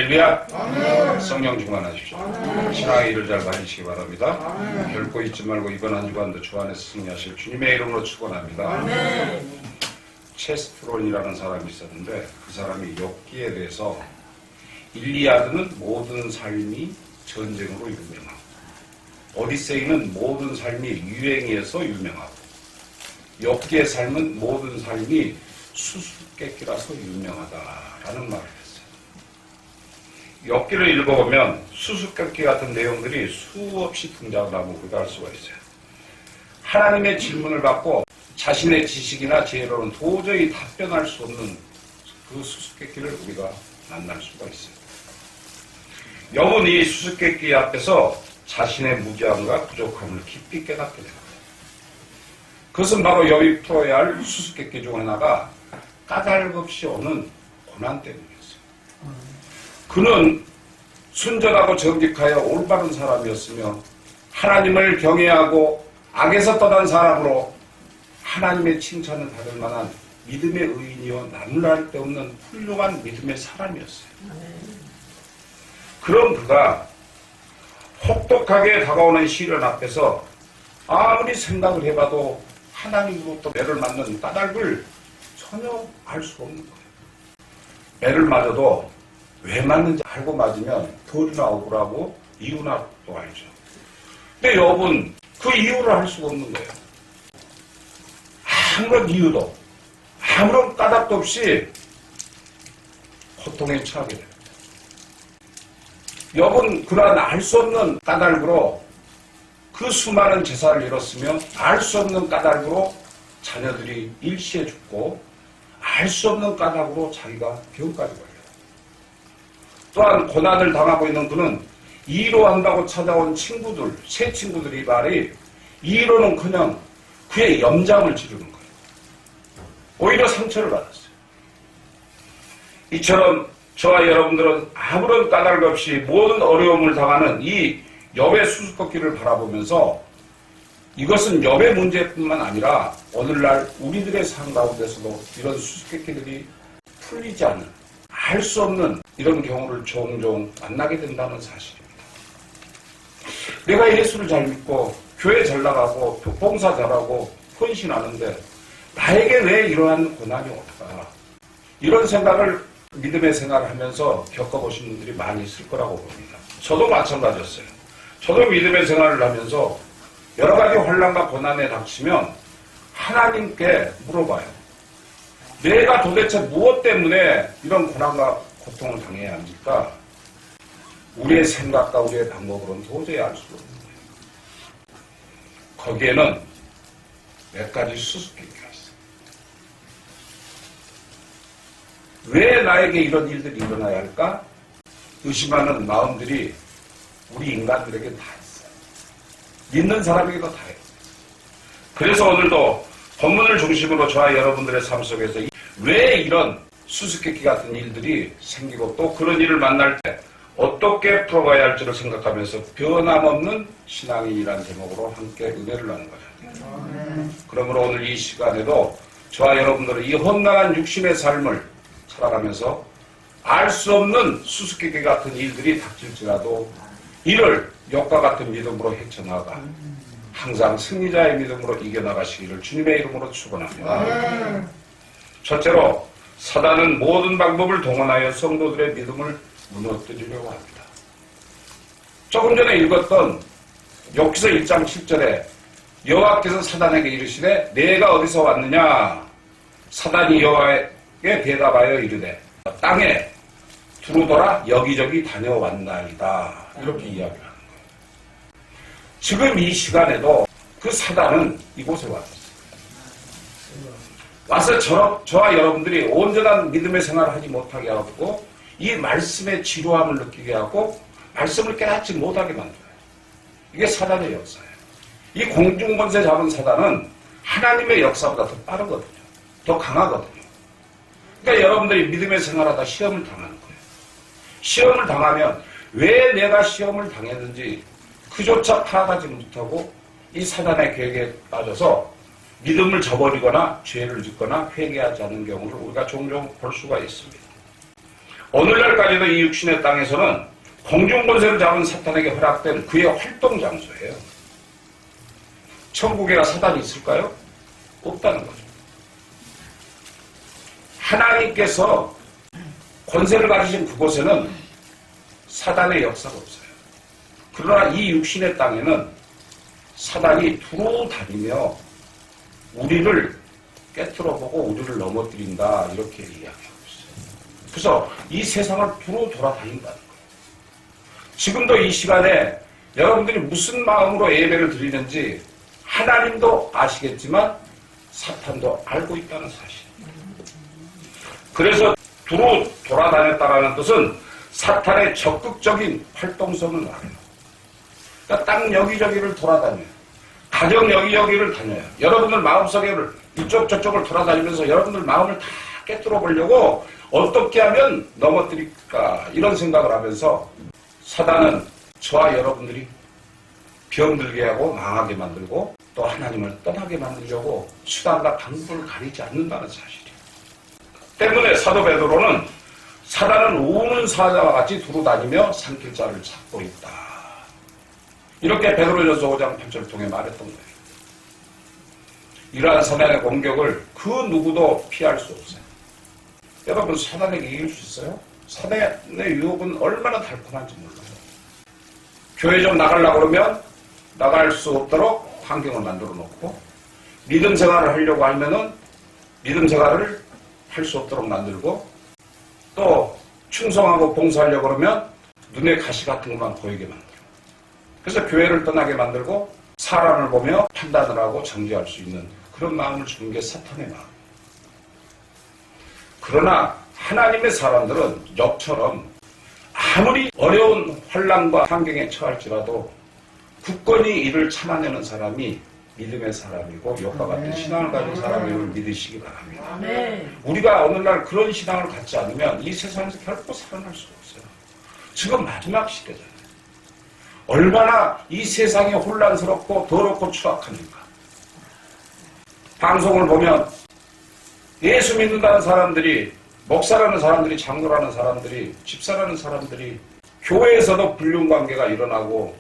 할렐루야. 성령 충만하십시오. 신앙의 일을 잘 받으시기 바랍니다. 결코 잊지 말고 이번 한 주간도 주 안에서 승리하실 주님의 이름으로 축원합니다. 체스트론이라는 사람이 있었는데 그 사람이 욥기에 대해서 일리아드는 모든 삶이 전쟁으로 유명하고 오디세이는 모든 삶이 유행에서 유명하고 욥기의 삶은 모든 삶이 수수께끼라서 유명하다라는 말을 했어요. 욥기를 읽어보면 수수께끼 같은 내용들이 수없이 등장하고 우리가 알 수가 있어요. 하나님의 질문을 받고 자신의 지식이나 지혜로는 도저히 답변할 수 없는 그 수수께끼를 우리가 만날 수가 있어요. 욥은 이 수수께끼 앞에서 자신의 무지함과 부족함을 깊이 깨닫게 됩니다. 그것은 바로 욥이 풀어야 할 수수께끼 중 하나가 까닭없이 오는 고난 때문이었어요. 그는 순전하고 정직하여 올바른 사람이었으며 하나님을 경외하고 악에서 떠난 사람으로 하나님의 칭찬을 받을 만한 믿음의 의인이요 나눌 데 없는 훌륭한 믿음의 사람이었어요. 그런 그가 혹독하게 다가오는 시련 앞에서 아무리 생각을 해봐도 하나님으로부터 매를 맞는 까닭을 전혀 알 수 없는 거예요. 매를 맞아도 왜 맞는지 알고 맞으면 벌이나 억울하고 이유나 또 알죠. 근데 욥은 그 이유를 알 수가 없는 거예요. 아무런 이유도 아무런 까닭도 없이 고통에 처하게 됩니다. 욥은 그러한 알 수 없는 까닭으로 그 수많은 재산을 잃었으며 알 수 없는 까닭으로 자녀들이 일시에 죽고 알 수 없는 까닭으로 자기가 병까지 걸려요. 또한 고난을 당하고 있는 그는 이로한다고 찾아온 친구들, 새 친구들이 말이 이로는커녕 그의 염장을 지르는 거예요. 오히려 상처를 받았어요. 이처럼 저와 여러분들은 아무런 까닭 없이 모든 어려움을 당하는 이 욥의 수수께끼를 바라보면서 이것은 욥의 문제뿐만 아니라 오늘날 우리들의 삶 가운데서도 이런 수수께끼들이 풀리지 않는 알 수 없는 이런 경우를 종종 만나게 된다는 사실입니다. 내가 예수를 잘 믿고 교회 잘 나가고 봉사 잘하고 헌신하는데 나에게 왜 이러한 고난이 올까? 이런 생각을 믿음의 생활을 하면서 겪어보신 분들이 많이 있을 거라고 봅니다. 저도 마찬가지였어요. 저도 믿음의 생활을 하면서 여러 가지 환난과 고난에 닥치면 하나님께 물어봐요. 내가 도대체 무엇 때문에 이런 고난과 고통을 당해야 합니까? 우리의 생각과 우리의 방법으로는 도저히 알 수 없는 거예요. 거기에는 몇 가지 수수께끼가 있어요. 왜 나에게 이런 일들이 일어나야 할까? 의심하는 마음들이 우리 인간들에게 다 있어요. 믿는 사람에게도 다 있어요. 그래서 오늘도 본문을 중심으로 저와 여러분들의 삶 속에서 왜 이런 수수께끼 같은 일들이 생기고 또 그런 일을 만날 때 어떻게 풀어가야 할지를 생각하면서 변함없는 신앙인이라는 제목으로 함께 은혜를 나눈 거죠. 그러므로 오늘 이 시간에도 저와 여러분들은 이 험난한 육신의 삶을 살아가면서 알 수 없는 수수께끼 같은 일들이 닥칠지라도 이를 욥과 같은 믿음으로 헤쳐나가 항상 승리자의 믿음으로 이겨나가시기를 주님의 이름으로 축원합니다. 첫째로 사단은 모든 방법을 동원하여 성도들의 믿음을 무너뜨리려고 합니다. 조금 전에 읽었던 욥기서 1장 7절에 여호와께서 사단에게 이르시되 내가 어디서 왔느냐? 사단이 여호와에게 대답하여 이르되 땅에 두루돌아 여기저기 다녀왔나이다. 이렇게 이야기를 하는 거예요. 지금 이 시간에도 그 사단은 이곳에 왔어요. 와서 저와 여러분들이 온전한 믿음의 생활을 하지 못하게 하고 이 말씀의 지루함을 느끼게 하고 말씀을 깨닫지 못하게 만들어요. 이게 사단의 역사예요. 이 공중권세 잡은 사단은 하나님의 역사보다 더 빠르거든요. 더 강하거든요. 그러니까 여러분들이 믿음의 생활하다 시험을 당하는 거예요. 시험을 당하면 왜 내가 시험을 당했는지 그조차 파악하지 못하고 이 사단의 계획에 빠져서 믿음을 저버리거나 죄를 짓거나 회개하지 않는 경우를 우리가 종종 볼 수가 있습니다. 오늘날까지도 이 육신의 땅에서는 공중권세를 잡은 사탄에게 허락된 그의 활동 장소예요. 천국에가 사단이 있을까요? 없다는 거죠. 하나님께서 권세를 가지신 그곳에는 사단의 역사가 없어요. 그러나 이 육신의 땅에는 사단이 두루 다니며 우리를 깨트려보고 우리를 넘어뜨린다, 이렇게 이야기하고 있어요. 그래서 이 세상을 두루 돌아다닌다는 거예요. 지금도 이 시간에 여러분들이 무슨 마음으로 예배를 드리는지 하나님도 아시겠지만 사탄도 알고 있다는 사실. 그래서 두루 돌아다녔다는 뜻은 사탄의 적극적인 활동성을 말해요. 그러니까 땅 여기저기를 돌아다녀요. 가정 여기저기를 다녀요. 여러분들 마음속에 이쪽 저쪽을 돌아다니면서 여러분들 마음을 다 깨뜨려 보려고 어떻게 하면 넘어뜨릴까, 이런 생각을 하면서 사단은 저와 여러분들이 병들게 하고 망하게 만들고 또 하나님을 떠나게 만들려고 수단과 방법을 가리지 않는다는 사실이에요. 때문에 사도 베드로는 사단은 우는 사자와 같이 두루다니며 삼킬 자를 찾고 있다, 이렇게 베드로전서 5장 8절을 통해 말했던 거예요. 이러한 사단의 공격을 그 누구도 피할 수 없어요. 여러분, 사단에게 이길 수 있어요? 사단의 유혹은 얼마나 달콤한지 몰라요. 교회 좀 나가려고 그러면 나갈 수 없도록 환경을 만들어 놓고, 믿음 생활을 하려고 하면은 믿음 생활을 할 수 없도록 만들고, 또 충성하고 봉사하려고 그러면 눈에 가시 같은 것만 보이게 만들고, 그래서 교회를 떠나게 만들고 사람을 보며 판단을 하고 정죄할 수 있는 그런 마음을 주는 게 사탄의 마음. 그러나 하나님의 사람들은 역처럼 아무리 어려운 환난과 환경에 처할지라도 굳건히 이를 참아내는 사람이 믿음의 사람이고 욕과 같은 신앙을 가진 사람임을 믿으시기 바랍니다. 우리가 오늘날 그런 신앙을 갖지 않으면 이 세상에서 결코 살아날 수가 없어요. 지금 마지막 시대잖아요. 얼마나 이 세상이 혼란스럽고 더럽고 추악합니까? 방송을 보면 예수 믿는다는 사람들이, 목사라는 사람들이, 장로라는 사람들이, 집사라는 사람들이 교회에서도 불륜관계가 일어나고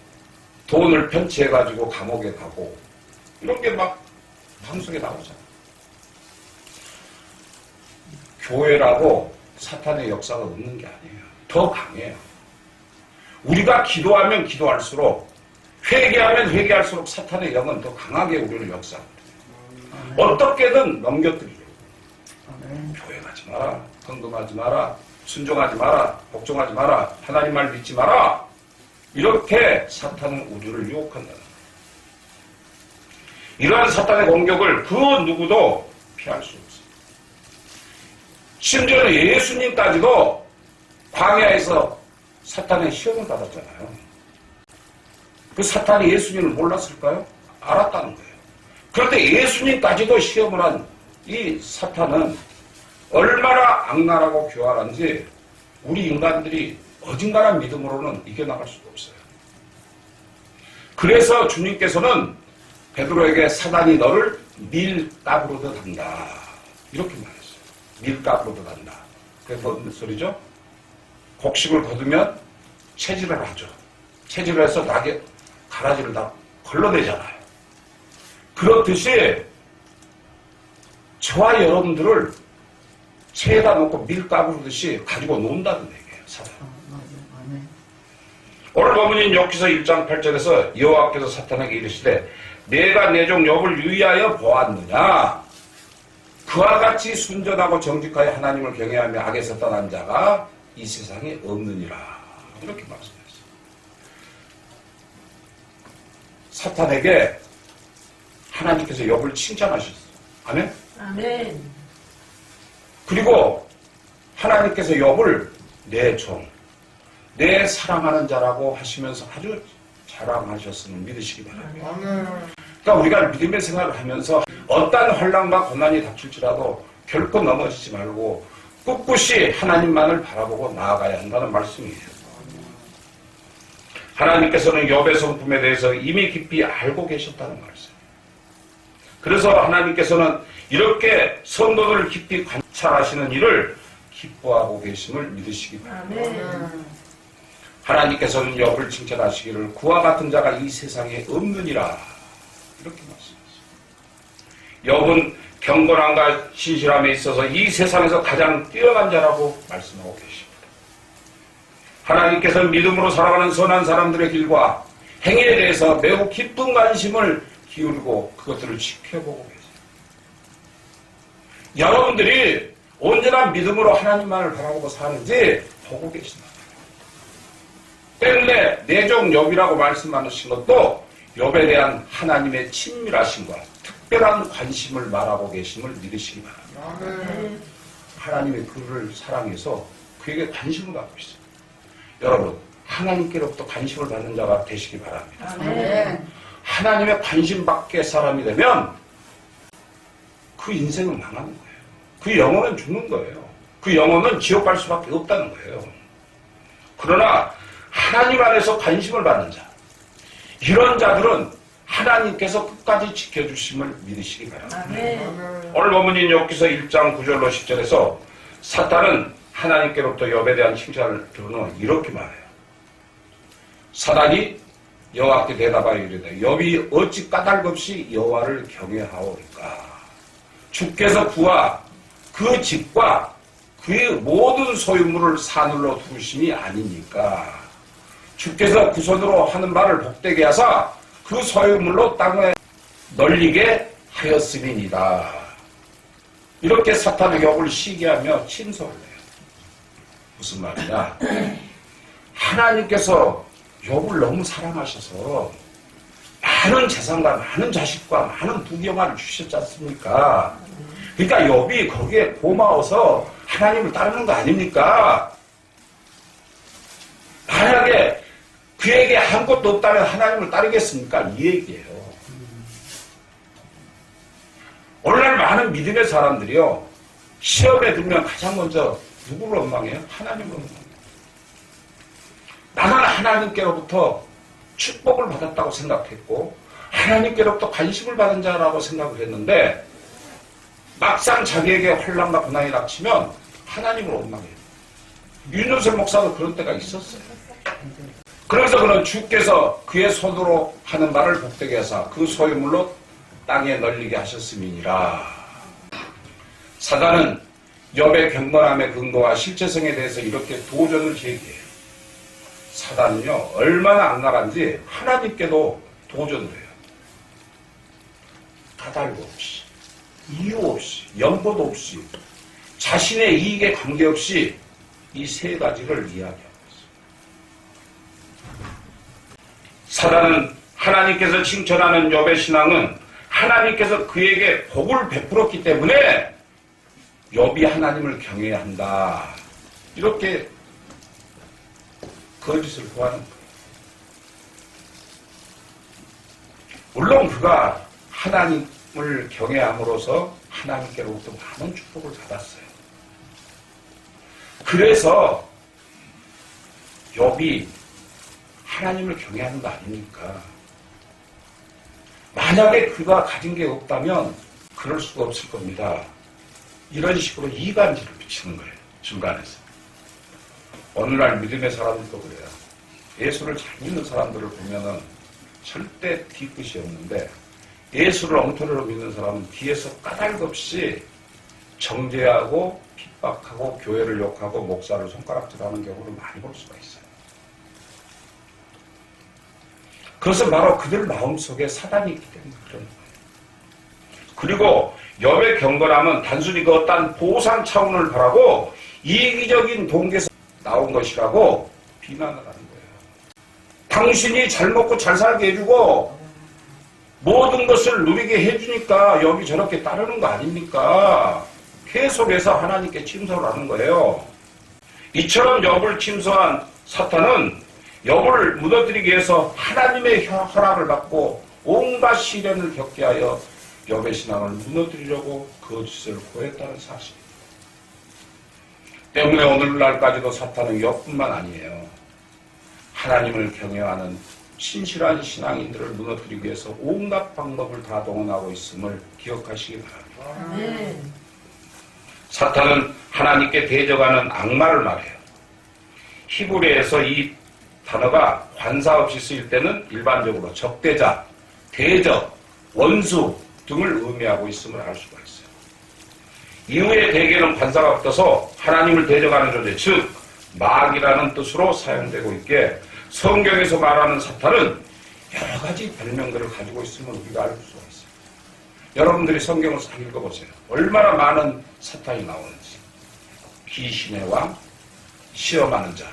돈을 편취해가지고 감옥에 가고 이런 게 막 방송에 나오잖아요. 교회라고 사탄의 역사가 없는 게 아니에요. 더 강해요. 우리가 기도하면 기도할수록, 회개하면 회개할수록 사탄의 영은 더 강하게 우리를 역사합니다. 어떻게든 넘겨뜨리려고. 교회 가지 마라, 헌금하지 마라, 순종하지 마라, 복종하지 마라, 하나님 말 믿지 마라, 이렇게 사탄은 우리를 유혹한다는 거예요. 이러한 사탄의 공격을 그 누구도 피할 수 없어요. 심지어는 예수님까지도 광야에서 사탄의 시험을 받았잖아요. 그 사탄이 예수님을 몰랐을까요? 알았다는 거예요. 그런데 예수님까지도 시험을 한 이 사탄은 얼마나 악랄하고 교활한지 우리 인간들이 어딘가란 믿음으로는 이겨나갈 수가 없어요. 그래서 주님께서는 베드로에게 사단이 너를 밀가부로도 단다, 이렇게 말했어요. 밀가부로도 단다. 그게 무슨 소리죠? 곡식을 거두면 채질을 하죠. 채질을 해서 낙에 가라지를 다 걸러내잖아요. 그렇듯이 저와 여러분들을 채에다 놓고 밀가부르듯이 가지고 논다는 얘기예요, 사단. 오늘 본문인 욥기서 1장 8절에서 여호와께서 사탄에게 이르시되 내가 내 종 욥을 유의하여 보았느냐? 그와 같이 순전하고 정직하여 하나님을 경외하며 악에서 떠난 자가 이 세상에 없느니라, 이렇게 말씀했어요. 사탄에게 하나님께서 욥을 칭찬하셨어요. 아멘? 아멘. 그리고 하나님께서 욥을 내 종, 내 사랑하는 자라고 하시면서 아주 자랑하셨음을 믿으시기 바랍니다. 그러니까 우리가 믿음의 생활을 하면서 어떠한 환난과 고난이 닥칠지라도 결코 넘어지지 말고 꿋꿋이 하나님만을 바라보고 나아가야 한다는 말씀이에요. 하나님께서는 욥의 성품에 대해서 이미 깊이 알고 계셨다는 말씀. 그래서 하나님께서는 이렇게 성도들을 깊이 관찰하시는 일을 기뻐하고 계심을 믿으시기 바랍니다. 아멘. 하나님께서는 욥을 칭찬하시기를 그와 같은 자가 이 세상에 없느니라 이렇게 말씀하십니다. 욥은 경건함과 신실함에 있어서 이 세상에서 가장 뛰어난 자라고 말씀하고 계십니다. 하나님께서 믿음으로 살아가는 선한 사람들의 길과 행위에 대해서 매우 깊은 관심을 기울이고 그것들을 지켜보고 계십니다. 여러분들이 언제나 믿음으로 하나님만을 바라보고 사는지 보고 계십니다. 때문에 내종 욥이라고 말씀하신 것도 욥에 대한 하나님의 친밀하심과 특별한 관심을 말하고 계심을 믿으시기 바랍니다. 하나님의 그를 사랑해서 그에게 관심을 갖고 있어요. 여러분, 하나님께로부터 관심을 받는 자가 되시기 바랍니다. 하나님의 관심 밖의 사람이 되면 그 인생은 망하는 거예요. 그 영혼은 죽는 거예요. 그 영혼은 지옥 갈 수밖에 없다는 거예요. 그러나 하나님 안에서 관심을 받는 자, 이런 자들은 하나님께서 끝까지 지켜주심을 믿으시기 바랍니다. 오늘 본문인 욥기서 1장 9절로 10절에서 사탄은 하나님께로부터 욥에 대한 칭찬을 들으면 이렇게 말해요. 사단이 여호와께 대답하여 이르되 욥이 어찌 까닭없이 여호와를 경외하오리까. 주께서 그와 그 집과 그의 모든 소유물을 사늘로 두심이 아니니까. 주께서 그 손으로 하는 바를 복되게 하사 그 소유물로 땅에 널리게 하였음이니이다. 이렇게 사탄은 욥을 시기하며 침소를 해요. 무슨 말이냐? 하나님께서 욥을 너무 사랑하셔서 많은 재산과 많은 자식과 많은 부경화를 주셨지 않습니까? 그러니까 욥이 거기에 고마워서 하나님을 따르는 거 아닙니까? 만약에 그에게 아무것도 없다면 하나님을 따르겠습니까? 이 얘기예요. 오늘날 많은 믿음의 사람들이요, 시험에 들면 가장 먼저 누구를 원망해요? 하나님을 원망해요. 나는 하나님께로부터 축복을 받았다고 생각했고 하나님께로부터 관심을 받은 자라고 생각을 했는데 막상 자기에게 환난과 고난이 닥치면 하나님을 원망해요. 윤효선 목사도 그런 때가 있었어요. 그래서 그는 주께서 그의 손으로 하는 말을 복되게 하사 그 소유물로 땅에 널리게 하셨음이니라. 사단은 욥의 경건함의 근거와 실체성에 대해서 이렇게 도전을 제기해요. 사단은요, 얼마나 악랄한지 하나님께도 도전을 해요. 까닭 없이, 이유 없이, 연보도 없이, 자신의 이익에 관계없이 이 세 가지를 이야기하고 있어요. 사단은 하나님께서 칭찬하는 욥의 신앙은 하나님께서 그에게 복을 베풀었기 때문에 욥이 하나님을 경외해야 한다. 이렇게 거짓을 구하는 거예요. 물론 그가 하나님을 경외함으로써 하나님께로부터 많은 축복을 받았어요. 그래서 욥이 하나님을 경외하는 거 아닙니까? 만약에 그가 가진 게 없다면 그럴 수가 없을 겁니다. 이런 식으로 이간질을 비치는 거예요. 중간에서. 오늘날 믿음의 사람들도 그래요. 예수를 잘 믿는 사람들을 보면은 절대 뒤끝이 없는데 예수를 엉터리로 믿는 사람은 뒤에서 까닭없이 정죄하고 핍박하고 교회를 욕하고 목사를 손가락질하는 경우를 많이 볼 수가 있어요. 그것은 바로 그들 마음속에 사단이 있기 때문에 그런 거예요. 그리고 욥의 경건함은 단순히 그 어떤 보상 차원을 바라고 이기적인 동기에서 나온 것이라고 비난을 하는 거예요. 당신이 잘 먹고 잘 살게 해주고 모든 것을 누리게 해주니까 욥이 저렇게 따르는 거 아닙니까? 계속해서 하나님께 침소를 하는 거예요. 이처럼 욥을 침소한 사탄은 욥을 무너뜨리기 위해서 하나님의 허락을 받고 온갖 시련을 겪게 하여 욥의 신앙을 무너뜨리려고 거짓을 고했다는 사실입니다. 때문에 오늘날까지도 사탄은 욥뿐만 아니에요. 하나님을 경외하는 신실한 신앙인들을 무너뜨리기 위해서 온갖 방법을 다 동원하고 있음을 기억하시기 바랍니다. 사탄은 하나님께 대적하는 악마를 말해요. 히브리에서 이 단어가 관사 없이 쓰일 때는 일반적으로 적대자, 대적, 원수 등을 의미하고 있음을 알 수가 있어요. 이후에 대개는 관사가 붙어서 하나님을 대적하는 존재, 즉 마귀라는 뜻으로 사용되고 있기에 성경에서 말하는 사탄은 여러 가지 별명들을 가지고 있음을 우리가 알 수가 있어요. 여러분들이 성경을 잘 읽어보세요. 얼마나 많은 사탄이 나오는지. 귀신의 왕, 시험하는 자,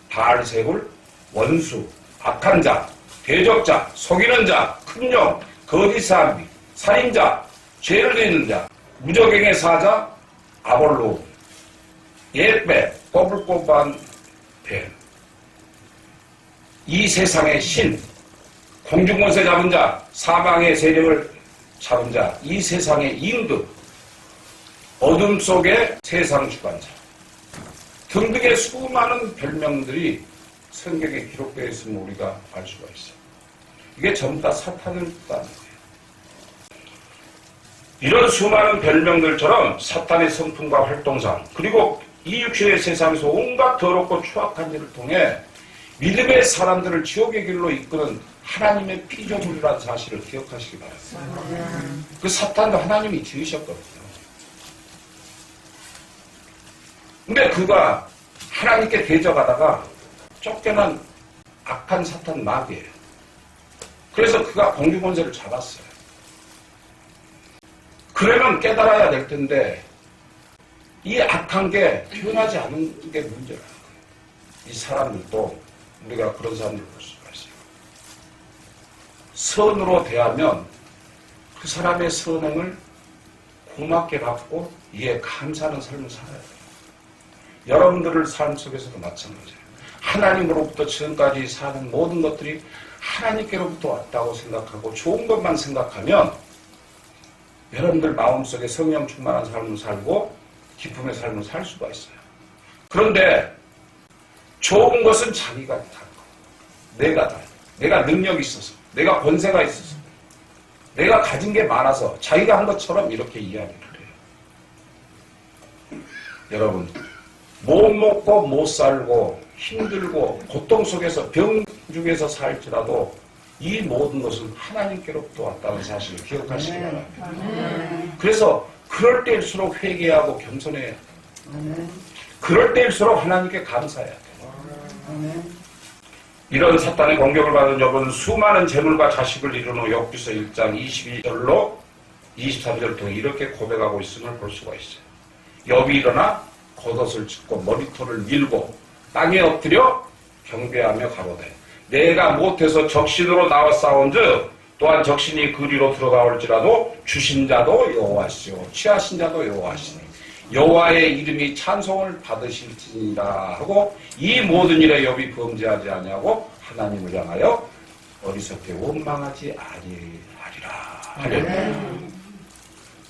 바알세불, 원수, 악한 자, 대적자, 속이는 자, 큰 영, 거짓사람, 살인자, 죄를 짓는 자, 무적행의 사자, 아볼로, 옛배, 꼬불꼬불한 뱀, 이 세상의 신, 공중권세 잡은 자, 사망의 세력을 잡은 자, 이 세상의 임금, 어둠 속의 세상 주관자 등등의 수많은 별명들이 성경에 기록되어 있음을 우리가 알 수가 있어요. 이게 전부 다 사탄을 뜻하는 거예요. 이런 수많은 별명들처럼 사탄의 성품과 활동상, 그리고 이 육체의 세상에서 온갖 더럽고 추악한 일을 통해 믿음의 사람들을 지옥의 길로 이끄는 하나님의 피조물이라는 사실을 기억하시기 바랍니다. 그 사탄도 하나님이 지으셨거든요. 근데 그가 하나님께 대적하다가 쫓겨난 악한 사탄 마귀예요. 그래서 그가 공중권세를 잡았어요. 그러면 깨달아야 될 텐데 이 악한 게 변하지 않은 게 문제라는 거예요. 이 사람들도 우리가 그런 사람들을 볼 수가 있어요. 선으로 대하면 그 사람의 선행을 고맙게 받고 이에 감사하는 삶을 살아야 돼요. 여러분들의 삶 속에서도 마찬가지예요. 하나님으로부터 지금까지 사는 모든 것들이 하나님께로부터 왔다고 생각하고 좋은 것만 생각하면 여러분들 마음속에 성령 충만한 삶을 살고 기쁨의 삶을 살 수가 있어요. 그런데 좋은 것은 자기가 다 내가 다 내가 능력이 있어서 내가 권세가 있어서 내가 가진 게 많아서 자기가 한 것처럼 이렇게 이야기를 해요. 여러분 못 먹고 못 살고 힘들고 고통 속에서 병 중에서 살지라도 이 모든 것은 하나님께로부터 왔다는 사실을 기억하시기 바랍니다. 그래서 그럴 때일수록 회개하고 겸손해야 돼요. 그럴 때일수록 하나님께 감사해야 돼요. 이런 사탄의 공격을 받은 욥은 수많은 재물과 자식을 이룬 후 욥기서 1장 22절로 23절을 통해 이렇게 고백하고 있음을 볼 수가 있어요. 욥이 일어나 겉옷을 찢고 머리털을 밀고 땅에 엎드려 경배하며 가로되 내가 못해서 적신으로 나와 싸운즉 또한 적신이 그리로 들어가올지라도 주신 자도 여호와시요 취하신 자도 여호와시니 여호와의 이름이 찬송을 받으실지니라 하고 이 모든 일에 욥이 범죄하지 아니하고 하나님을 향하여 어리석게 원망하지 아니하리라 하려니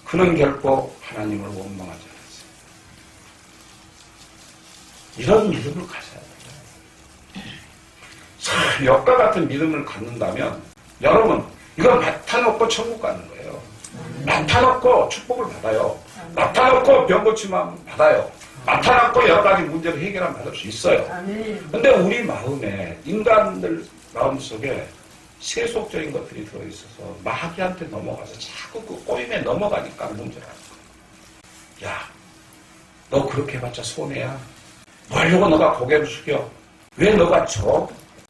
그는 결코 하나님을 원망하지 않았어요. 이런 믿음을 가져야 돼요. 참 역과 같은 믿음을 갖는다면 여러분 이거 맡아놓고 천국 가는 거예요. 맡아놓고 축복을 받아요. 맡아놓고 병 고침만 받아요. 맡아놓고 여러 가지 문제를 해결하면 받을 수 있어요. 근데 우리 마음에 인간들 마음속에 세속적인 것들이 들어있어서 마귀한테 넘어가서 자꾸 그 꼬임에 넘어가니까 문제라는 거예요. 야, 너 그렇게 해봤자 손해야. 뭐 하려고 너가 고개를 숙여? 왜 너가 져?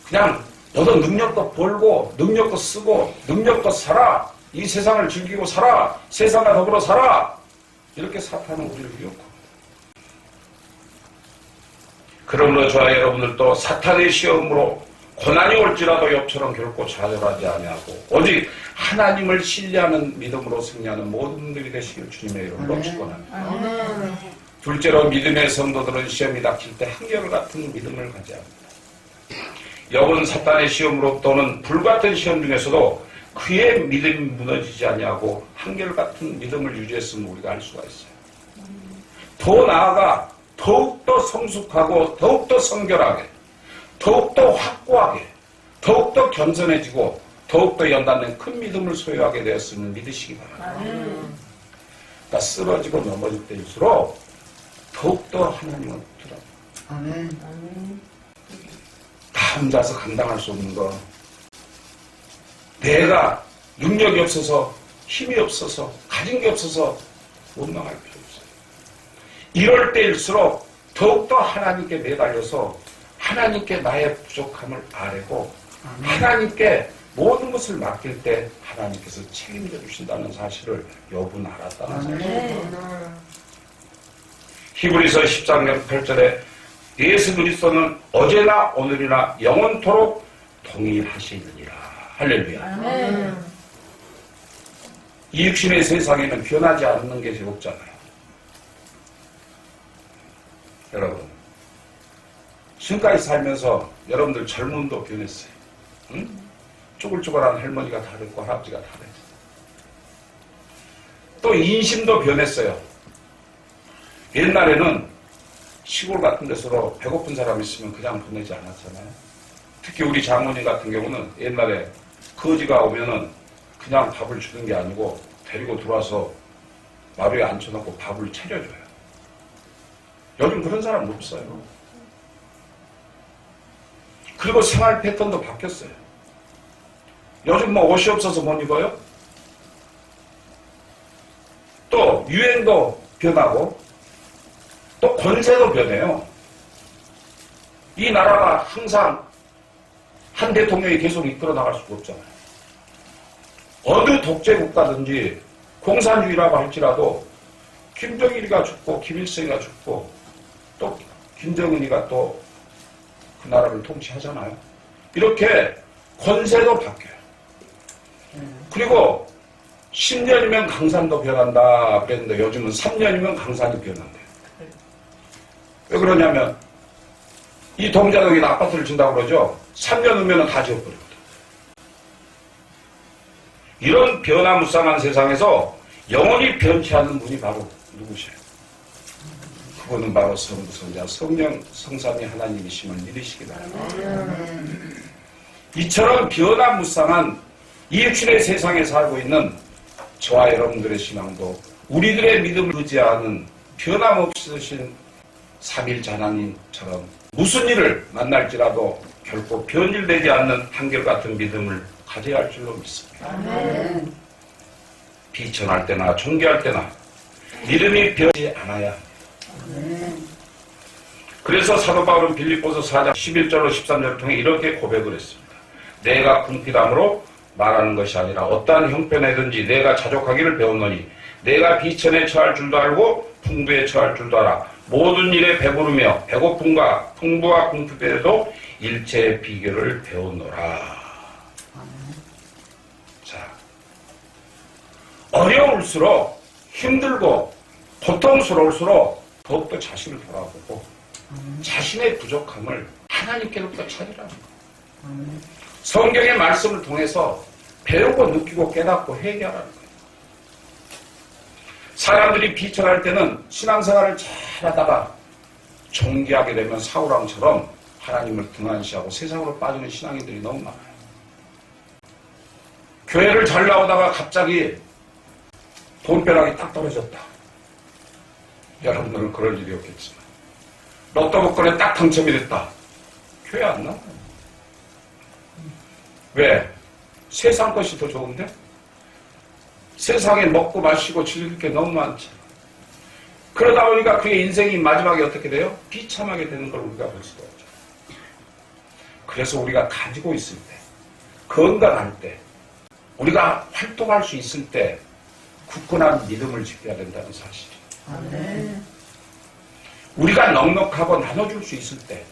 그냥 너도 능력도 벌고 능력도 쓰고 능력도 살아. 이 세상을 즐기고 살아. 세상과 더불어 살아. 이렇게 사탄은 우리를 유혹합니다. 그러므로 저와 여러분들도 사탄의 시험으로 고난이 올지라도 욥처럼 결코 좌절하지 아니하고 오직 하나님을 신뢰하는 믿음으로 승리하는 모든 분들이 되시길 주님의 이름으로 축원합니다. 둘째로 믿음의 성도들은 시험이 닥칠 때 한결같은 믿음을 가져야 합니다. 욥은 사탄의 시험으로부터는 불같은 시험 중에서도 그의 믿음이 무너지지 아니하고 한결같은 믿음을 유지했음을 우리가 알 수가 있어요. 더 나아가 더욱더 성숙하고 더욱더 성결하게 더욱더 확고하게 더욱더 겸손해지고 더욱더 연단된 큰 믿음을 소유하게 되었음을 믿으시기 바랍니다. 쓰러지고 넘어질 때일수록 더욱더 하나님을 붙들어. 아멘. 다 혼자서 감당할 수 없는 거. 내가 능력이 없어서, 힘이 없어서, 가진 게 없어서 원망할 필요 없어요. 이럴 때일수록 더욱더 하나님께 매달려서 하나님께 나의 부족함을 아뢰고 하나님께 모든 것을 맡길 때 하나님께서 책임져 주신다는 사실을 욥은 알았다는 사실. 히브리서 13장 8절에 예수 그리스도는 어제나 오늘이나 영원토록 동일하시느니라. 할렐루야. 아멘. 이 육신의 세상에는 변하지 않는 게 제일 없잖아요. 여러분, 지금까지 살면서 여러분들 젊음도 변했어요. 응? 쪼글쪼글한 할머니가 다르고 할아버지가 다르죠. 또 인심도 변했어요. 옛날에는 시골 같은 데서 배고픈 사람 있으면 그냥 보내지 않았잖아요. 특히 우리 장모님 같은 경우는 옛날에 거지가 오면은 그냥 밥을 주는 게 아니고 데리고 들어와서 마루에 앉혀놓고 밥을 차려줘요. 요즘 그런 사람 없어요. 그리고 생활 패턴도 바뀌었어요. 요즘 뭐 옷이 없어서 못 입어요? 또 유행도 변하고 또 권세도 변해요. 이 나라가 항상 한 대통령이 계속 이끌어 나갈 수가 없잖아요. 어느 독재 국가든지 공산주의라고 할지라도 김정일이가 죽고 김일성이가 죽고 또 김정은이가 또 그 나라를 통치하잖아요. 이렇게 권세도 바뀌어요. 그리고 10년이면 강산도 변한다 그랬는데 요즘은 3년이면 강산이 변한대요. 왜 그러냐면 이 동자동에 아파트를 준다고 그러죠. 3년 후면 다 지어버리거든. 이런 변화무쌍한 세상에서 영원히 변치 않는 분이 바로 누구세요? 그분은 바로 성부성자 성령 성삼위 하나님이심을 믿으시기 바랍니다. 이처럼 변화무쌍한 이 육신의 세상에 살고 있는 저와 여러분들의 신앙도 우리들의 믿음을 의지하는 변함없으신 삼일자 하나님처럼 무슨 일을 만날지라도 결코 변질되지 않는 한결같은 믿음을 가져야 할 줄로 믿습니다. 아멘. 비천할 때나 존귀할 때나 믿음이 변하지 않아야 합니다. 아멘. 그래서 사도 바울은 빌립보서 4장 11절로 13절을 통해 이렇게 고백을 했습니다. 내가 궁핍함으로 말하는 것이 아니라 어떠한 형편에든지 내가 자족하기를 배웠노니 내가 비천에 처할 줄도 알고 풍부에 처할 줄도 알아. 모든 일에 배부르며 배고픔과 풍부와 궁핍에도 일체의 비결을 배웠노라. 자, 어려울수록 힘들고 고통스러울수록 더욱더 자신을 돌아보고 자신의 부족함을 하나님께로부터 찾으라는 거예요. 성경의 말씀을 통해서 배우고 느끼고 깨닫고 회개하라는 거예요. 사람들이 비천할 때는 신앙생활을 잘하다가 존귀하게 되면 사울왕처럼 하나님을 등한시하고 세상으로 빠지는 신앙인들이 너무 많아요. 교회를 잘 나오다가 갑자기 돈벼락이 딱 떨어졌다. 여러분들은 그럴 일이 없겠지만 로또 복권에 딱 당첨이 됐다. 교회 안 나와요. 왜? 세상 것이 더 좋은데? 세상에 먹고 마시고 즐길 게 너무 많죠. 그러다 보니까 그의 인생이 마지막에 어떻게 돼요? 비참하게 되는 걸 우리가 볼 수가 없죠. 그래서 우리가 가지고 있을 때, 건강할 때, 우리가 활동할 수 있을 때 굳건한 믿음을 지켜야 된다는 사실이에요. 아멘. 우리가 넉넉하고 나눠줄 수 있을 때,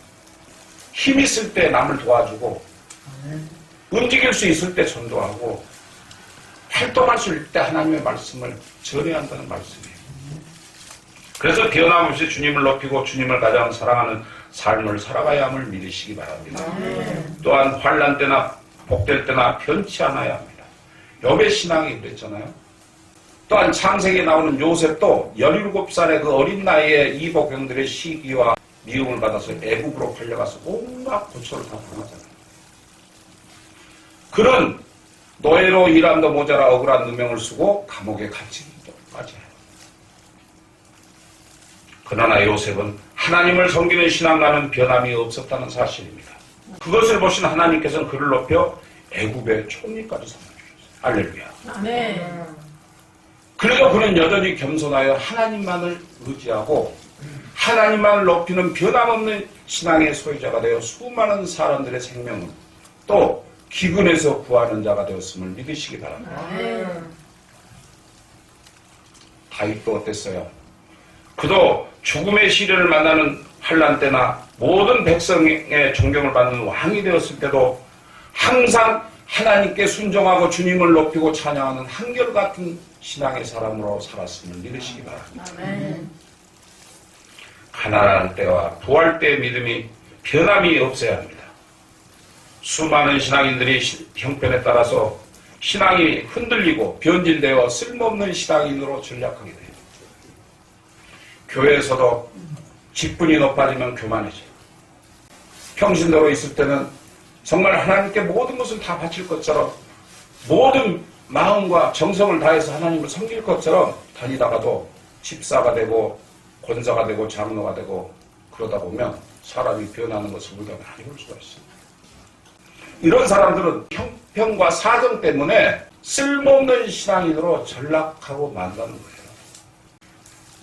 힘 있을 때 남을 도와주고, 움직일 수 있을 때 전도하고, 활동할 수 있을 때 하나님의 말씀을 전해야 한다는 말씀이에요. 그래서 변함없이 주님을 높이고 주님을 가장 사랑하는 삶을 살아가야 함을 믿으시기 바랍니다. 또한 환난 때나 복될 때나 변치 않아야 합니다. 욥의 신앙이 그랬잖아요. 또한 창세기에 나오는 요셉도 17살의 그 어린 나이에 이복경들의 시기와 미움을 받아서 애국으로 팔려가서 온갖 고초를 다 당하잖아요. 그런 노예로 일함도 모자라 억울한 누명을 쓰고 감옥에 갇히기까지 해요. 그러나 요셉은 하나님을 섬기는 신앙과는 변함이 없었다는 사실입니다. 그것을 보신 하나님께서는 그를 높여 애굽의 총리까지 삼아주셨어요. 할렐루야. 아멘. 그래도 그는 여전히 겸손하여 하나님만을 의지하고 하나님만을 높이는 변함없는 신앙의 소유자가 되어 수많은 사람들의 생명을 또 기근에서 구하는 자가 되었음을 믿으시기 바랍니다. 아멘. 다윗도 어땠어요? 그도 죽음의 시련을 만나는 환난 때나 모든 백성의 존경을 받는 왕이 되었을 때도 항상 하나님께 순종하고 주님을 높이고 찬양하는 한결같은 신앙의 사람으로 살았음을 믿으시기 바랍니다. 아멘. 가난할 때와 부할 때의 믿음이 변함이 없어야 합니다. 수많은 신앙인들이 형편에 따라서 신앙이 흔들리고 변질되어 쓸모없는 신앙인으로 전락하게 돼요. 교회에서도 직분이 높아지면 교만해져요. 평신도로 있을 때는 정말 하나님께 모든 것을 다 바칠 것처럼 모든 마음과 정성을 다해서 하나님을 섬길 것처럼 다니다가도 집사가 되고 권사가 되고 장로가 되고 그러다 보면 사람이 변하는 것을 우리가 많이 볼 수가 있습니다. 이런 사람들은 형편과 사정 때문에 쓸모없는 신앙인으로 전락하고 만다는 거예요.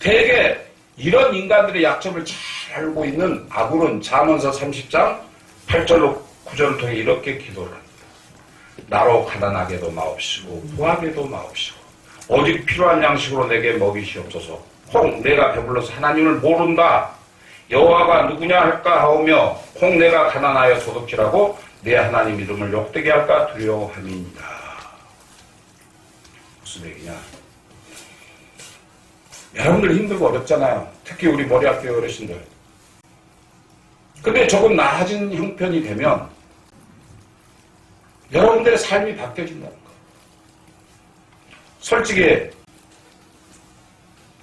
대개 이런 인간들의 약점을 잘 알고 있는 아굴은 잠언서 30장 8절로 9절을 통해 이렇게 기도를 합니다. 나로 가난하게도 마옵시고 부하게도 마옵시고 오직 필요한 양식으로 내게 먹이시옵소서. 혹 내가 배불러서 하나님을 모른다. 여호와가 누구냐 할까 하오며 혹 내가 가난하여 도둑질하고 내 하나님 이름을 욕되게 할까 두려워함이니라. 무슨 얘기냐? 여러분들 힘들고 어렵잖아요. 특히 우리 머리학교 어르신들. 근데 조금 나아진 형편이 되면 여러분들의 삶이 바뀌어진다는 거예요. 솔직히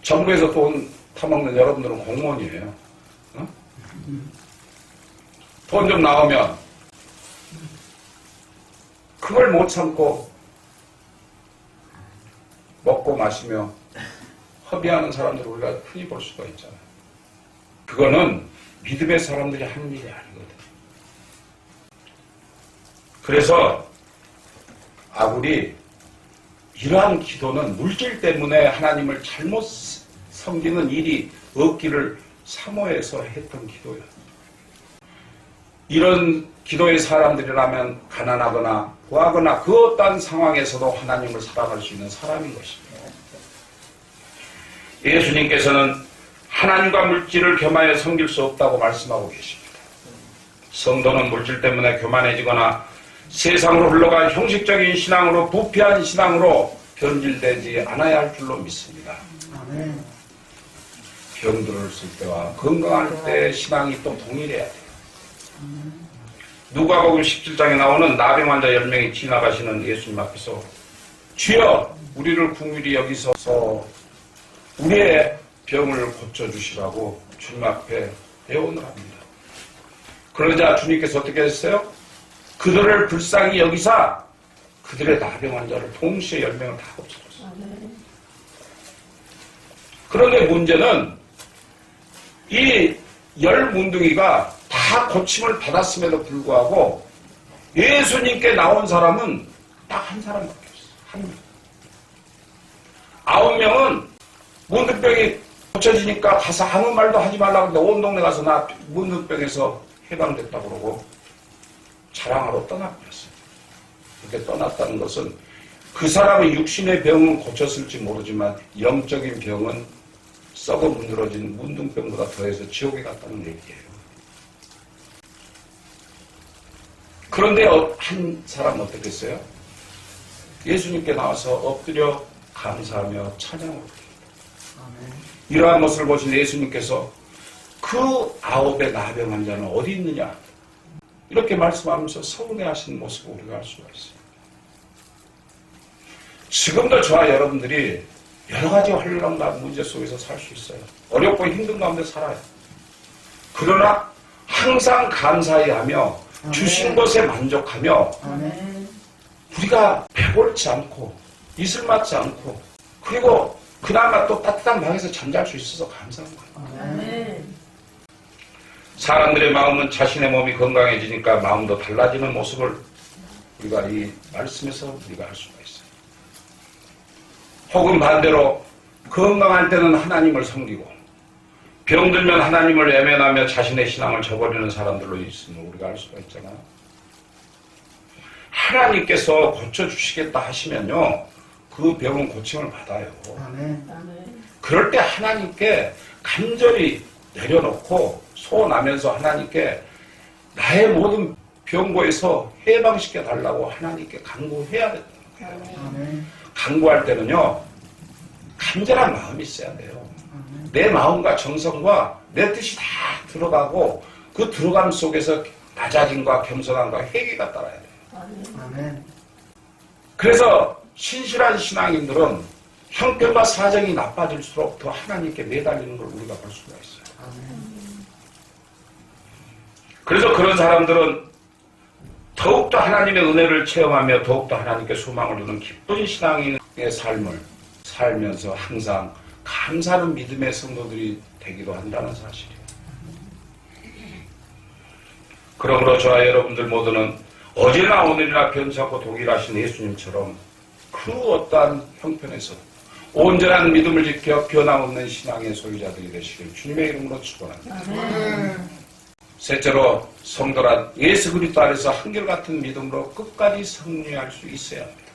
정부에서 돈 타먹는 여러분들은 공무원이에요. 어? 돈 좀 나오면 그걸 못 참고 먹고 마시며 허비하는 사람들을 우리가 흔히 볼 수가 있잖아요. 그거는 믿음의 사람들이 하는 일이 아니거든요. 그래서 아굴이 이러한 기도는 물질 때문에 하나님을 잘못 섬기는 일이 없기를 사모해서 했던 기도예요. 이런 기도의 사람들이라면 가난하거나 부하거나 그 어떠한 상황에서도 하나님을 사랑할 수 있는 사람인 것입니다. 예수님께서는 하나님과 물질을 겸하여 섬길 수 없다고 말씀하고 계십니다. 성도는 물질 때문에 교만해지거나 세상으로 흘러간 형식적인 신앙으로 부패한 신앙으로 변질되지 않아야 할 줄로 믿습니다. 아멘. 병들었을 때와 건강할 때의 신앙이 또 동일해야 돼요. 누가복음 17장에 나오는 나병 환자 10명이 지나가시는 예수님 앞에서 주여 우리를 긍휼히 여기소서 우리의 병을 고쳐주시라고 주님 앞에 애원을 합니다. 그러자 주님께서 어떻게 했어요? 그들을 불쌍히 여기사 그들의 나병 환자를 동시에 10명을 다 고쳐줬어요. 그런데 문제는 이 10문둥이가 다 고침을 받았음에도 불구하고 예수님께 나온 사람은 딱 한 사람밖에 없어요. 한 명. 9명은 문둥병이 고쳐지니까 가서 아무 말도 하지 말라고 했는데 온 동네 가서 나 문둥병에서 해방됐다고 그러고 자랑하러 떠나버렸어요. 그렇게 떠났다는 것은 그 사람의 육신의 병은 고쳤을지 모르지만 영적인 병은 썩어 문드러진 문둥병보다 더해서 지옥에 갔다는 얘기예요. 그런데 한 사람은 어떻게 했어요? 예수님께 나와서 엎드려 감사하며 찬양을 합니다. 이러한 모습을 보신 예수님께서 그 9의 나병 환자는 어디 있느냐? 이렇게 말씀하면서 서운해하시는 모습을 우리가 알 수가 있어요. 지금도 저와 여러분들이 여러 가지 환란과 문제 속에서 살 수 있어요. 어렵고 힘든 가운데 살아요. 그러나 항상 감사히 하며 주신 것에 만족하며 아멘. 우리가 배골치 않고 이슬맞지 않고 그리고 그나마 또 따뜻한 방에서 잠잘 수 있어서 감사한 거예요. 아멘. 사람들의 마음은 자신의 몸이 건강해지니까 마음도 달라지는 모습을 우리가 이 말씀에서 우리가 할 수가 있어요. 혹은 반대로 건강할 때는 하나님을 섬기고 병들면 하나님을 외면하며 자신의 신앙을 저버리는 사람들로 있음을 우리가 알 수가 있잖아요. 하나님께서 고쳐주시겠다 하시면요, 그 병은 고침을 받아요. 아멘. 아멘. 그럴 때 하나님께 간절히 내려놓고 소원하면서 하나님께 나의 모든 병고에서 해방시켜 달라고 하나님께 간구해야 된다는 거예요. 아멘. 간구할 때는요, 간절한 마음이 있어야 돼요. 내 마음과 정성과 내 뜻이 다 들어가고 그 들어감 속에서 낮아짐과 겸손함과 회개가 따라야 돼요. 아멘. 그래서 신실한 신앙인들은 형편과 사정이 나빠질수록 더 하나님께 매달리는 걸 우리가 볼 수가 있어요. 그래서 그런 사람들은 더욱더 하나님의 은혜를 체험하며 더욱더 하나님께 소망을 두는 기쁜 신앙인의 삶을 살면서 항상 감사하는 믿음의 성도들이 되기도 한다는 사실이에요. 그러므로 저와 여러분들 모두는 어제나 오늘이나 변치않고 동일하신 예수님처럼 그 어떠한 형편에서 온전한 믿음을 지켜 변함없는 신앙의 소유자들이 되시길 주님의 이름으로 축원합니다. 셋째로 성도란 예수 그리스도 안에서 한결같은 믿음으로 끝까지 승리할 수 있어야 합니다.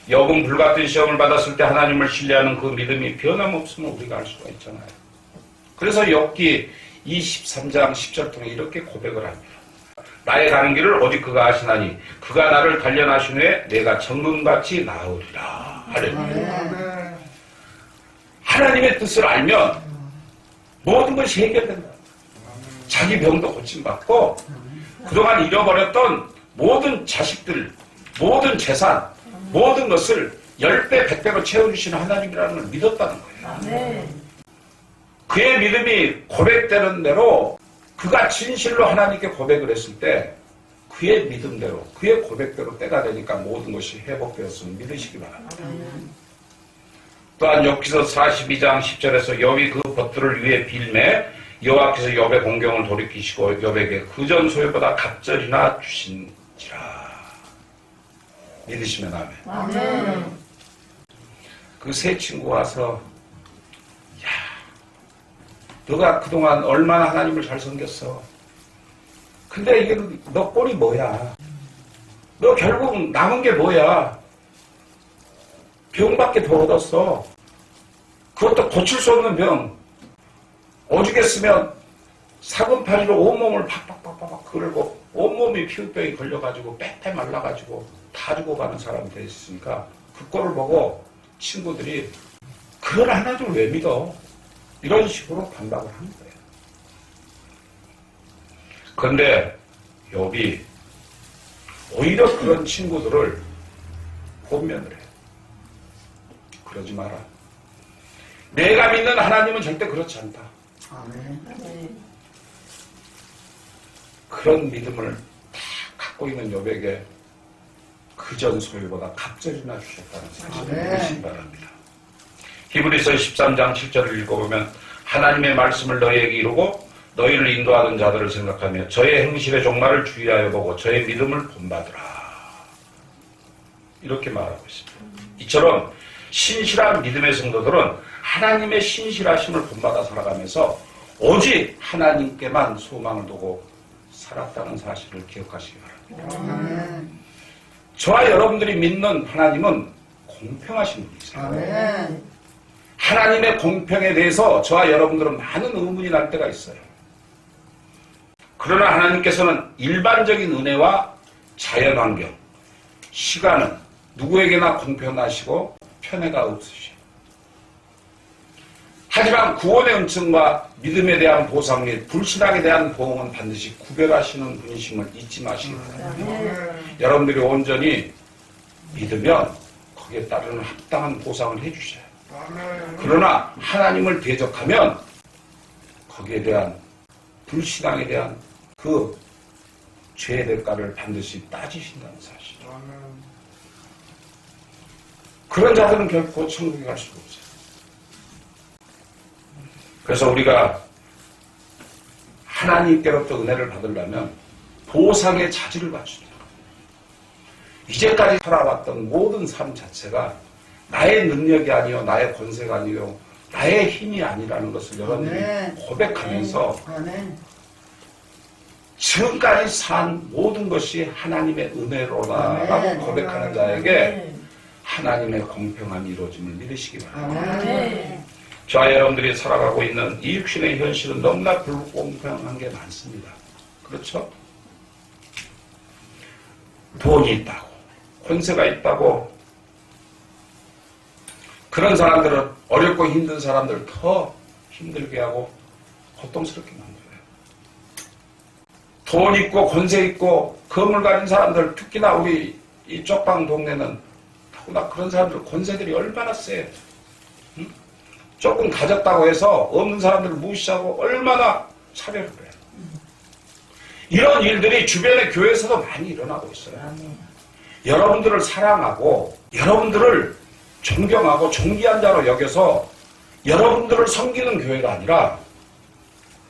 욥은 불같은 시험을 받았을 때 하나님을 신뢰하는 그 믿음이 변함없음을 우리가 알 수가 있잖아요. 그래서 욥기 23장 10절 통해 이렇게 고백을 합니다. 나의 가는 길을 오직 그가 아시나니 그가 나를 단련하신 후에 내가 정금같이 나으리라. 할렐루야. 하나님의 뜻을 알면 모든 것이 해결된다. 자기 병도 고침받고 그동안 잃어버렸던 모든 자식들, 모든 재산, 모든 것을 10배, 100배로 채워주시는 하나님이라는 걸 믿었다는 거예요. 그의 믿음이 고백되는 대로 그가 진실로 하나님께 고백을 했을 때 그의 믿음대로, 그의 고백대로 때가 되니까 모든 것이 회복되었음을 믿으시기 바랍니다. 또한 욥기서 42장 10절에서 욥이 그 벗들을 위해 빌매 여호와께서 욥의 공경을 돌이키시고 욥에게 그전 소유보다 갑절이나 주신지라. 믿으시면 아멘. 아멘. 그 세 친구가 와서 야, 너가 그동안 얼마나 하나님을 잘 섬겼어. 근데 이게 너 꼴이 뭐야. 너 결국 남은 게 뭐야. 병밖에 더 얻었어. 그것도 고칠 수 없는 병. 오죽했으면 사근팔이로 온몸을 팍팍팍팍 그리고 온몸이 피부병이 걸려가지고 빼빼 말라가지고 다 죽어가는 사람이 됐으니까 그 꼴을 보고 친구들이 그런 하나님을 왜 믿어? 이런 식으로 반박을 하는 거예요. 그런데 욥이 오히려 그런 친구들을 권면을 해요. 그러지 마라. 내가 믿는 하나님은 절대 그렇지 않다. 아멘. 그런 믿음을 다 갖고 있는 욥에게 그전 소유보다 갑절이나 주셨다는 사실을 믿으시기 바랍니다. 히브리서 13장 7절을 읽어보면 하나님의 말씀을 너희에게 이루고 너희를 인도하는 자들을 생각하며 저의 행실의 종말을 주의하여 보고 저의 믿음을 본받으라. 이렇게 말하고 있습니다. 이처럼 신실한 믿음의 성도들은 하나님의 신실하심을 본받아 살아가면서 오직 하나님께만 소망을 두고 살았다는 사실을 기억하시기 바랍니다. 저와 여러분들이 믿는 하나님은 공평하신 분이세요. 하나님의 공평에 대해서 저와 여러분들은 많은 의문이 날 때가 있어요. 그러나 하나님께서는 일반적인 은혜와 자연환경, 시간은 누구에게나 공평하시고 편애가 없으시오. 하지만 구원의 은총과 믿음에 대한 보상 및 불신앙에 대한 보응은 반드시 구별하시는 분이심을 잊지 마시기 바랍니다. 여러분들이 온전히 믿으면 거기에 따르는 합당한 보상을 해주셔요. 그러나 하나님을 대적하면 거기에 대한 불신앙에 대한 그 죄의 대가를 반드시 따지신다는 사실. 그런 자들은 결코 천국에 갈 수가 없어요. 그래서 우리가 하나님께로부터 은혜를 받으려면 보상의 자질을 갖춘다. 이제까지 살아왔던 모든 삶 자체가 나의 능력이 아니요, 나의 권세가 아니요, 나의 힘이 아니라는 것을 여러분들이 고백하면서 지금까지 산 모든 것이 하나님의 은혜로다라고 고백하는 자에게 하나님의 공평함이 이루어짐을 믿으시기 바랍니다. 저와 여러분들이 살아가고 있는 이 육신의 현실은 너무나 불공평한 게 많습니다. 그렇죠? 돈이 있다고, 권세가 있다고, 그런 사람들은 어렵고 힘든 사람들을 더 힘들게 하고 고통스럽게 만들어요. 돈 있고 권세 있고 건물 가진 사람들, 특히나 우리 이 쪽방 동네는 더구나 그런 사람들 권세들이 얼마나 세요. 응? 조금 가졌다고 해서 없는 사람들을 무시하고 얼마나 차별을 해요. 이런 일들이 주변의 교회에서도 많이 일어나고 있어요. 여러분들을 사랑하고 여러분들을 존경하고 존귀한 자로 여겨서 여러분들을 섬기는 교회가 아니라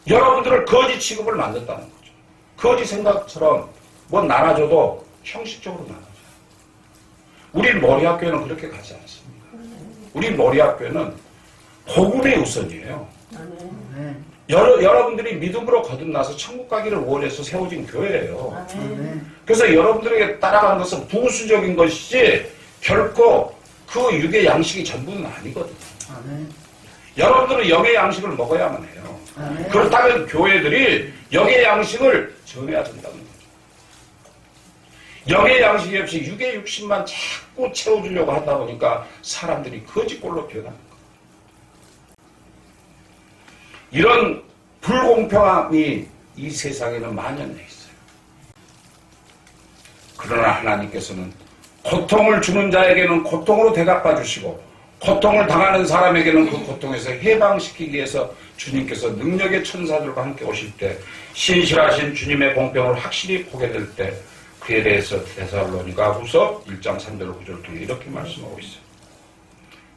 여러분들을 거지 취급을 만든다는 거죠. 거지 생각처럼 뭐 나눠줘도 형식적으로 나눠줘요. 우리 머리학교에는 그렇게 가지 않습니다. 우리 머리학교에는 복음이 우선이에요. 여러분들이 믿음으로 거듭나서 천국 가기를 원해서 세워진 교회예요. 그래서 여러분들에게 따라가는 것은 부수적인 것이지 결코 그 육의 양식이 전부는 아니거든요. 여러분들은 영의 양식을 먹어야만 해요. 그렇다면 교회들이 영의 양식을 전해야 된다는 거죠. 영의 양식이 없이 육의 육신만 자꾸 채워주려고 하다 보니까 사람들이 거지꼴로 변하는 거예요. 이런 불공평함이 이 세상에는 만연해 있어요. 그러나 하나님께서는 고통을 주는 자에게는 고통으로 대갚아 주시고 고통을 당하는 사람에게는 그 고통에서 해방시키기 위해서 주님께서 능력의 천사들과 함께 오실 때 신실하신 주님의 공평을 확실히 보게 될 때 그에 대해서 데살로니가 후서 1장 3절 9절을 통해 이렇게 말씀하고 있어요.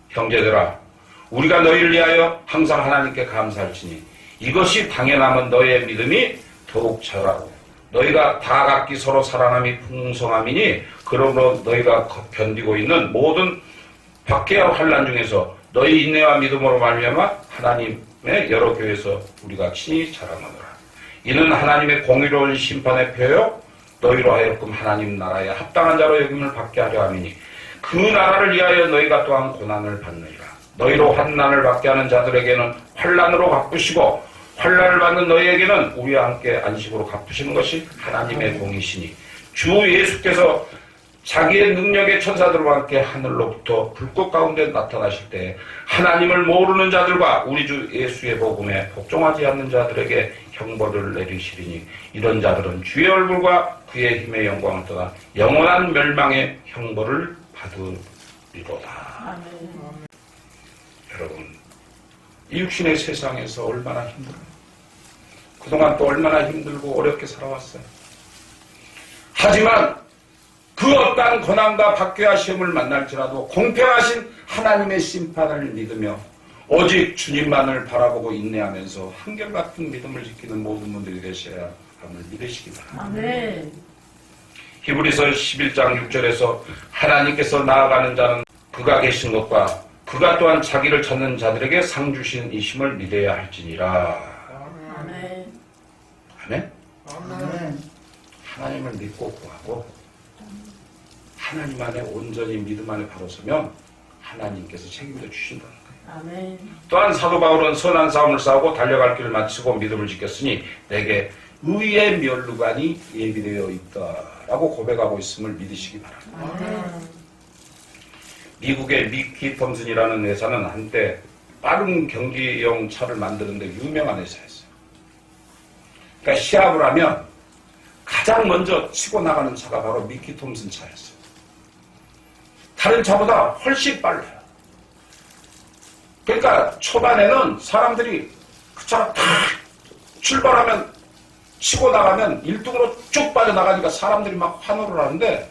형제들아, 우리가 너희를 위하여 항상 하나님께 감사할지니 이것이 당연하면 너희의 믿음이 더욱 자라고 너희가 다 각기 서로 사랑함이 풍성함이니 그러므로 너희가 견디고 있는 모든 박해와 환난 중에서 너희 인내와 믿음으로 말미암아 하나님의 여러 교회에서 우리가 친히 자랑하노라. 이는 하나님의 공의로운 심판의 표요 너희로 하여금 하나님 나라에 합당한 자로 여김을 받게 하려 함이니 그 나라를 위하여 너희가 또한 고난을 받느니라. 너희로 환난을 받게 하는 자들에게는 환난으로 갚으시고 환난을 받는 너희에게는 우리와 함께 안식으로 갚으시는 것이 하나님의 공이시니 주 예수께서 자기의 능력의 천사들과 함께 하늘로부터 불꽃 가운데 나타나실 때 하나님을 모르는 자들과 우리 주 예수의 복음에 복종하지 않는 자들에게 형벌을 내리시리니 이런 자들은 주의 얼굴과 그의 힘의 영광을 떠나 영원한 멸망의 형벌을 받으리로다. 여러분, 이 육신의 세상에서 얼마나 힘들어요. 그동안 또 얼마나 힘들고 어렵게 살아왔어요. 하지만 그 어떠한 고난과 박해와 시험을 만날지라도 공평하신 하나님의 심판을 믿으며 오직 주님만을 바라보고 인내하면서 한결같은 믿음을 지키는 모든 분들이 되셔야 함을 믿으시기 바랍니다. 히브리서 11장 6절에서 하나님께서 나아가는 자는 그가 계신 것과 그가 또한 자기를 찾는 자들에게 상 주신 이심을 믿어야 할지니라. 아멘. 아멘? 아멘. 하나님을 믿고 구하고 하나님 안에 온전히 믿음 안에 바로 서면 하나님께서 책임져 주신다는 거예요. 아멘. 또한 사도 바울은 선한 싸움을 싸우고 달려갈 길을 마치고 믿음을 지켰으니 내게 의의 면류관이 예비되어 있다라고 고백하고 있음을 믿으시기 바랍니다. 아멘. 미국의 미키 톰슨이라는 회사는 한때 빠른 경기용 차를 만드는데 유명한 회사였어요. 그러니까 시합을 하면 가장 먼저 치고 나가는 차가 바로 미키 톰슨 차였어요. 다른 차보다 훨씬 빨라요. 그러니까 초반에는 사람들이 그 차가 탁 출발하면 치고 나가면 1등으로 쭉 빠져나가니까 사람들이 막 환호를 하는데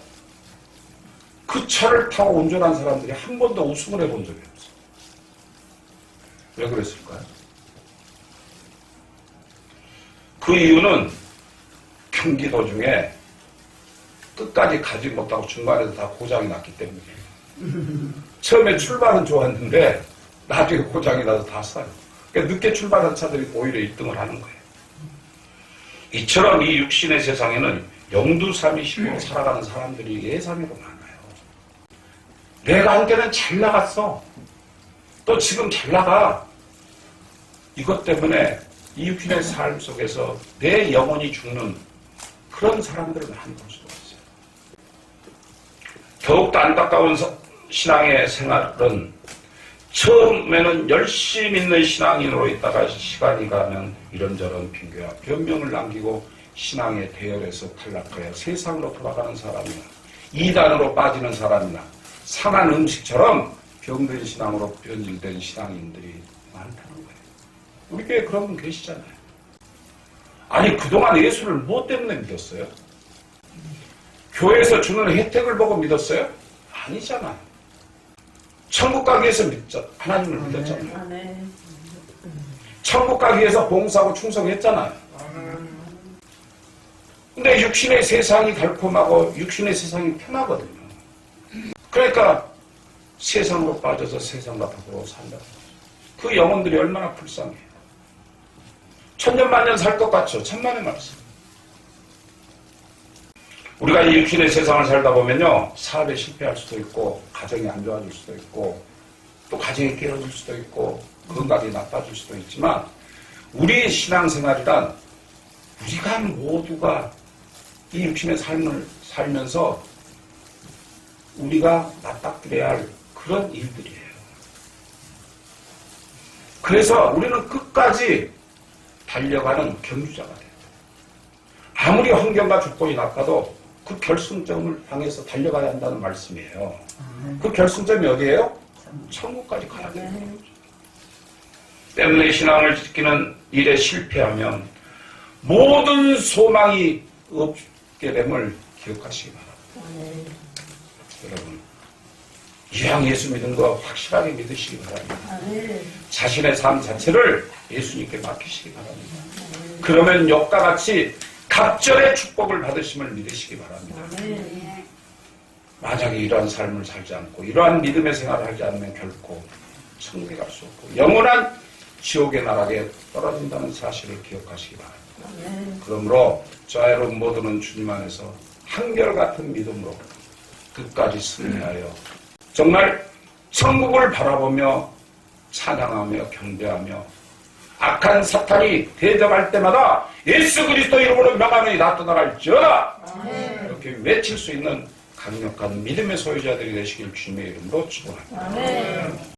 그 차를 타고 운전한 사람들이 한 번도 우승을 해본 적이 없어요. 왜 그랬을까요? 그 이유는 경기도 중에 끝까지 가지 못하고 중간에서 다 고장이 났기 때문이에요. 처음에 출발은 좋았는데 나중에 고장이 나서 다 써요. 그러니까 늦게 출발한 차들이 오히려 1등을 하는 거예요. 이처럼 이 육신의 세상에는 영두삼위 식으로 살아가는 사람들이 예상외로 많아요. 내가 한때는 잘 나갔어. 또 지금 잘 나가. 이것 때문에 이 육신의 삶 속에서 내 영혼이 죽는 그런 사람들을 많이 볼 수가 있어요. 더욱더 안타까운 신앙의 생활은 처음에는 열심히 믿는 신앙인으로 있다가 시간이 가면 이런저런 핑계와 변명을 남기고 신앙의 대열에서 탈락하여 세상으로 돌아가는 사람이나 이단으로 빠지는 사람이나 상한 음식처럼 병든 신앙으로 변질된 신앙인들이 많다는 거예요. 우리 교회에 그런 분 계시잖아요. 아니 그동안 예수를 무엇 때문에 믿었어요? 교회에서 주는 혜택을 보고 믿었어요? 아니잖아요. 천국 가기 위해서 하나님을 믿었잖아요. 천국 가기 위해서 봉사하고 충성했잖아요. 근데 육신의 세상이 달콤하고 육신의 세상이 편하거든요. 그러니까 세상으로 빠져서 세상과 더불어 산다. 그 영혼들이 얼마나 불쌍해요. 천년만년 살 것 같죠? 천만의 말씀. 우리가 이 육신의 세상을 살다 보면요, 사업에 실패할 수도 있고, 가정이 안 좋아질 수도 있고, 또 가정이 깨어질 수도 있고, 건강이 나빠질 수도 있지만, 우리의 신앙생활이란 우리가 모두가 이 육신의 삶을 살면서 우리가 맞닥뜨려야 할 그런 일들이에요. 그래서 우리는 끝까지 달려가는 경주자가 돼요. 아무리 환경과 조건이 나빠도 그 결승점을 향해서 달려가야 한다는 말씀이에요. 그 결승점이 어디예요? 천국까지 가야 되는 거죠. 때문에 신앙을 지키는 일에 실패하면 모든 소망이 없게 됨을 기억하시기 바랍니다. 여러분, 이왕 예수 믿은 거 확실하게 믿으시기 바랍니다. 자신의 삶 자체를 예수님께 맡기시기 바랍니다. 그러면 욥과 같이 갑절의 축복을 받으심을 믿으시기 바랍니다. 만약에 이러한 삶을 살지 않고 이러한 믿음의 생활을 하지 않으면 결코 천국에 갈 수 없고 영원한 지옥의 나락에 떨어진다는 사실을 기억하시기 바랍니다. 그러므로 저와 여러분 모두는 주님 안에서 한결같은 믿음으로 끝까지 승리하여 정말 천국을 바라보며 찬양하며 경배하며 악한 사탄이 대적할 때마다 예수 그리스도 이름으로 명하노니 다 떠나갈지어다 이렇게 외칠 수 있는 강력한 믿음의 소유자들이 되시길 주님의 이름으로 축원합니다.